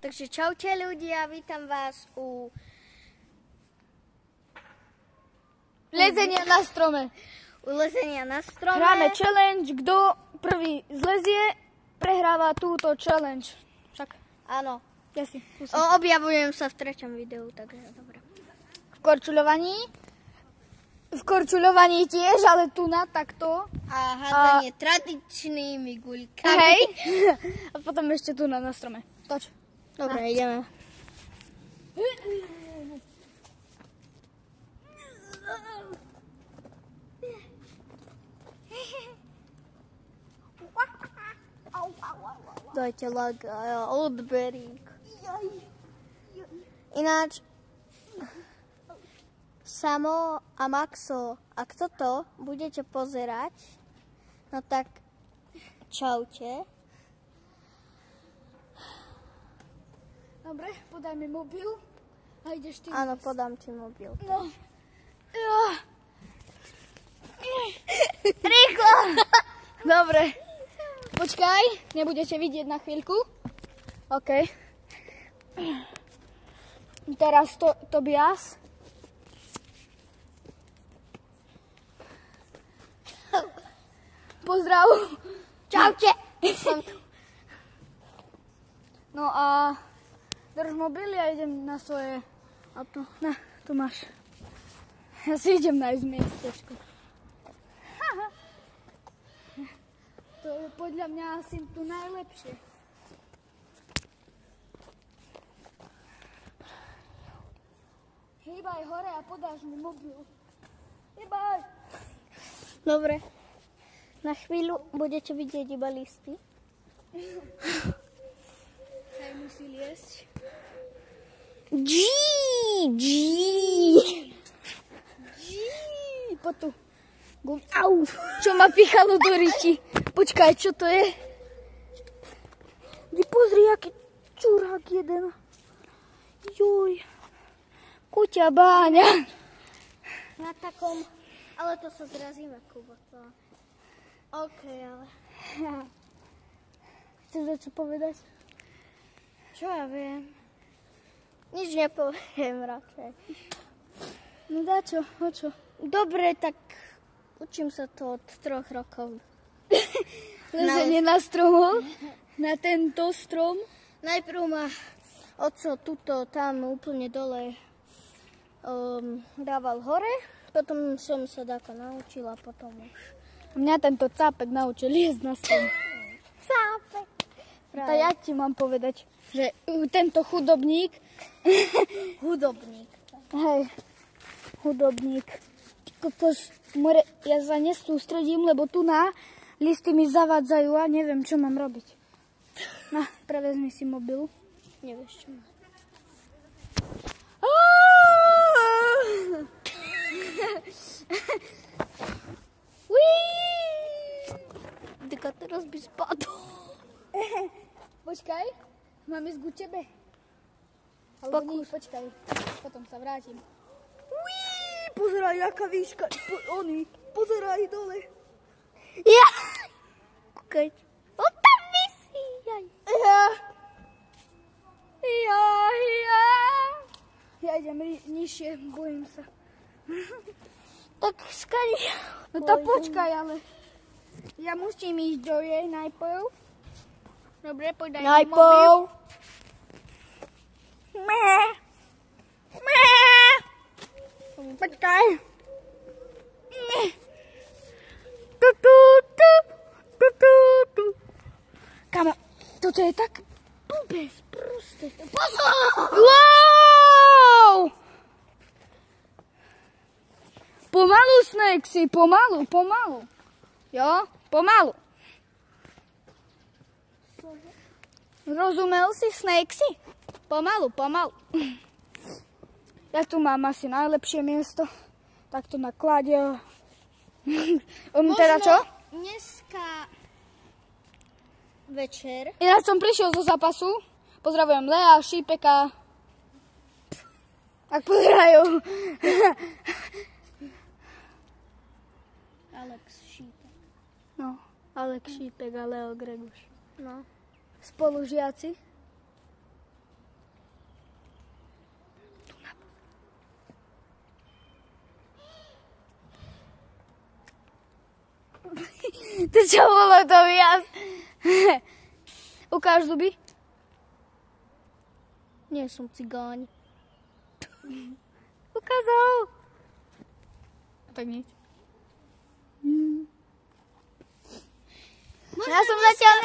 Takže čaute ľudia, vítam vás u lezenia na strome. U lezenia na strome. Hráme challenge, kto prvý zlezie, prehráva túto challenge. Však, Áno. ja si skúsim. Objavujem sa v 3. videu, takže dobre. V korčuľovaní tiež, ale tu na takto. A hádzanie tradičnými guľkami. Hej. A potom ešte tu na strome. Toč. Dobre, ideme. Dajte like a odberík. Ináč, Samo a Maxo, ak toto budete pozerať, no tak čaute. Dobre, podaj mi mobil a ideš ty. Áno, podám ti mobil. No. Rýchlo! Dobre. Počkaj, nebudete vidieť na chvíľku. OK. Teraz Tobias. Pozdrav. Čaute! No a drž mobil, ja idem na svoje auto. Na, tu máš. Ja si idem nájsť miestečko. To je podľa mňa asi tu najlepšie. Hýbaj hore a podáš mi mobil. Hýbaj! Dobre. Na chvíľu budete vidieť iba listy. Hej, musí liesť. Poď tu. Au! Čo ma pichalo do ryti? Počkaj, čo to je? Ty pozri, aký čurák jeden. Joj. Kuťa báňa. Na takom... Ale to sa zrazíme, Kuba. To... OK, ale... Chceš niečo povedať? Čo ja viem? Nič nepoviem radšej. No dá čo? O čo? Dobre, tak učím sa to od 3 rokov. Lezenie na stromov? Na tento strom? Najprv ma oco tuto, tam úplne dole dával hore. Potom som sa dáko naučila, potom už. Mňa tento cápek naučil liesť na strom. Cápek. A ja ti mám povedať, že tento chudobník... Hudobník. Hej, hudobník. Kokos, more, ja sa nesústredím, lebo tu na listy mi zavádzajú a neviem, čo mám robiť. No, prevezmi si mobil. Nevieš, čo má. Tyka, teraz by spadol. Počkaj, mám ísť ku tebe. Alebo nie, počkaj, potom sa vrátim. Pozeraj, aká výška. Pozeraj dole. Ja! Kúkaj. On tam visí. Ja idem nižšie, bojím sa. Tak skali. No to počkaj, ale ja musím ísť do jej najprv. Dobre, podaj mi mobil. Najprv. Počkaj. Kamo, toto je tak blbé, proste. Pozor! Wow! Pomalu, Snakesy, pomalu. Jo, pomalu. Rozumel si, Snakesy? Pomalu. Ja tu mám asi najlepšie miesto. Takto na klade. Teda čo? Dneska večer. Ináč som prišiel zo zápasu. Pozdravujem Lea, Šípeka. Ak pozerajú. Alex Šípek. No, Alex Šípek a Leo Greguš. No. Spolužiaci. To čo bolo to viac? Ukáž zuby. Nie som cigáň. Ukázal. Tak nič. Ja som zatiaľ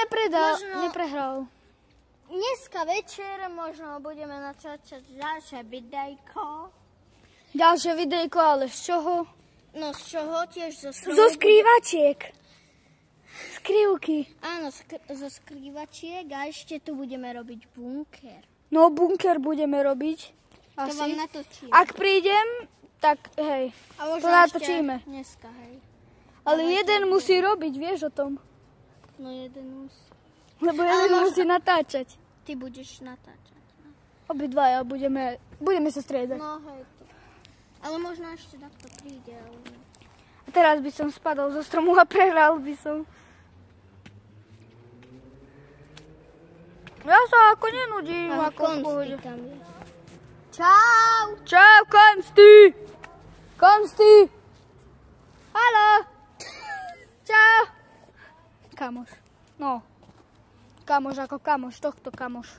neprehral. Dneska večer možno budeme natáčať ďalšie videjko. Ďalšie videjko, ale z čoho? No z čoho tiež zo stromu? Zo skrývačiek. Skrývky. Áno, zo skrývačiek a ešte tu budeme robiť bunker. No, bunker budeme robiť. To vám Asi. natočím. Ak prídem, tak hej, A možno to natočíme. ešte dneska, hej. Ale jeden musí robiť, vieš o tom. No jeden musí. Lebo jeden možno- musí natáčať. Ty budeš natáčať. No, Obidvaja budeme sa striedať. no hej. To. Ale možno ešte takto príde. Ale... A teraz by som spadol zo stromu a prehral by som. Ja sa ako nenudím, A ako v pohode. Konsty tam je. Čau! Čau, Konsty! Konsty! Haló! Čau! Kamoš. No. Kamoš ako kamoš, tohto kamoš.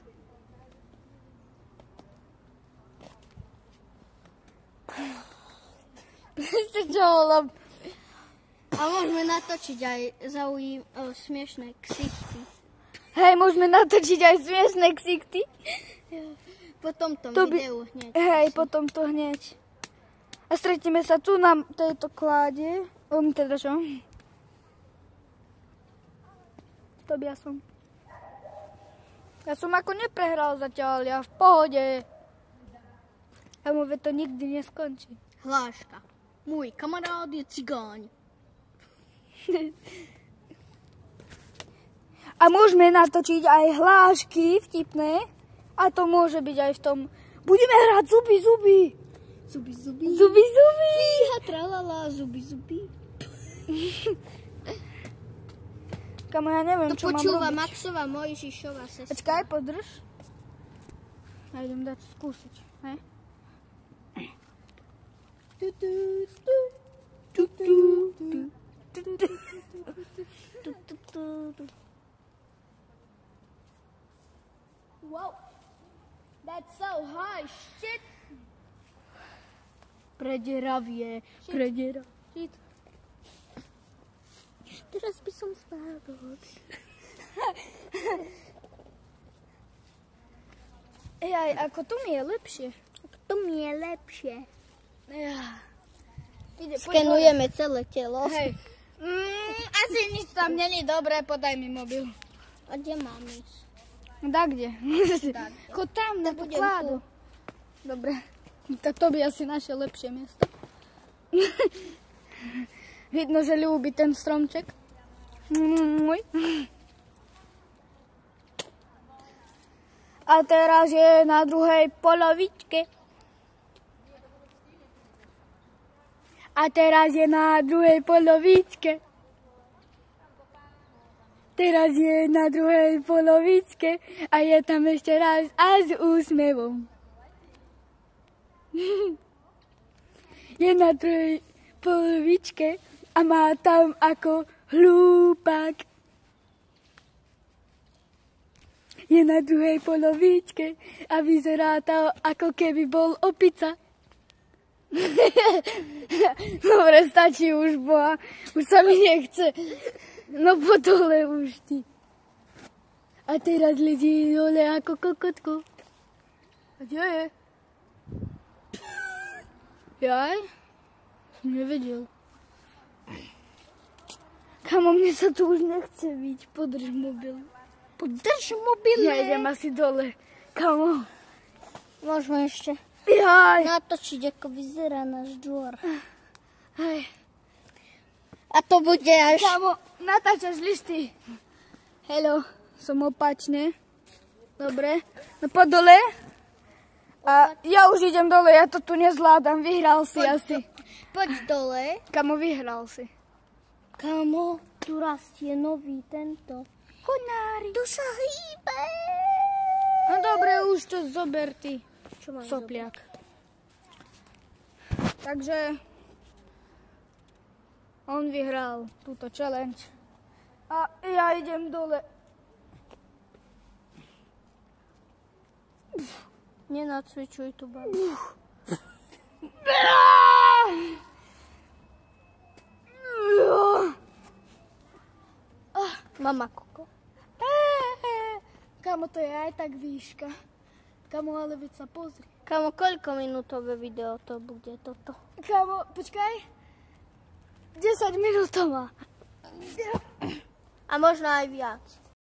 Čo bolo? A môžeme natočiť aj smiešné ksichty. Hej, môžeme natočiť aj smiešné ksichty. Po tomto To by- videu hneď. Hej, potom to hneď. A stretneme sa tu na tejto kláde. Teda čo? S Tobiasom. Ja som ako neprehral zatiaľ, ja v pohode. Lebo to nikdy neskončí. Hláška. Môj kamarád je cigáň. A môžeme natočiť aj hlášky vtipné. A to môže byť aj v tom. Budeme hrať zuby. Zuby, zuby. Zuby. Fíha, tralala, zuby. Kamo, ja neviem, To čo mám počúva robiť. Maxová Mojžišová sestra. Počkaj, podrž. Ja idem dať skúsiť. Hej. Wow. That's so high shit. Prederavie. Shit. Teraz by som spadol. Aj, ako tu mi je lepšie. To mi je lepšie. Ja. Ide, Skenujeme celé telo. Hej. Asi nič tam není dobré, podaj mi mobil. A kde mám ísť? Da kde? Chod tam, na tú budem kládu. Dobre. Tak to by asi naše lepšie miesto. Vidno, že ľúbi ten stromček. Môj. A teraz je na druhej polovičke. A teraz je na druhej polovičke. Teraz je na druhej polovičke a je tam ešte raz a s úsmevom. Je na druhej polovičke a má tam ako hlúpak. Je na druhej polovičke a vyzerá to, ako keby bol opica. Dobre, stačí už, boha. Už sa mi nechce. No po dole už ty. A teraz leží dole ako kokotko. A kde je? Jaj? Som nevedel. Kamo, mne sa tu už nechce byť. Podrž mobil. Podrž mobil. Ja idem asi dole. Kamo. Môžeme ešte Jaj. natočiť, ako vyzerá náš dvor. Hej. A to bude až... Kamo, natáčaš listy. Hello, som opačne. Dobre. No po dole. A ja už idem dole, ja to tu nezvládam. Vyhral si asi. Poď dole. Kamo, vyhral si. Kamo, tu rastie nový tento. Konári. Tu sa hýbe. No dobre, už to zober ty, Čo mám sopliak. Takže on vyhral túto challenge. A ja idem dole. Nenacvičuj tu, babi. Mama koko. Kamo, to je aj tak výška. Kamo, ale veď sa pozri. Kamo, koľko minútové video to bude toto? Kamo, počkaj. 10 minútová. A možno aj viac.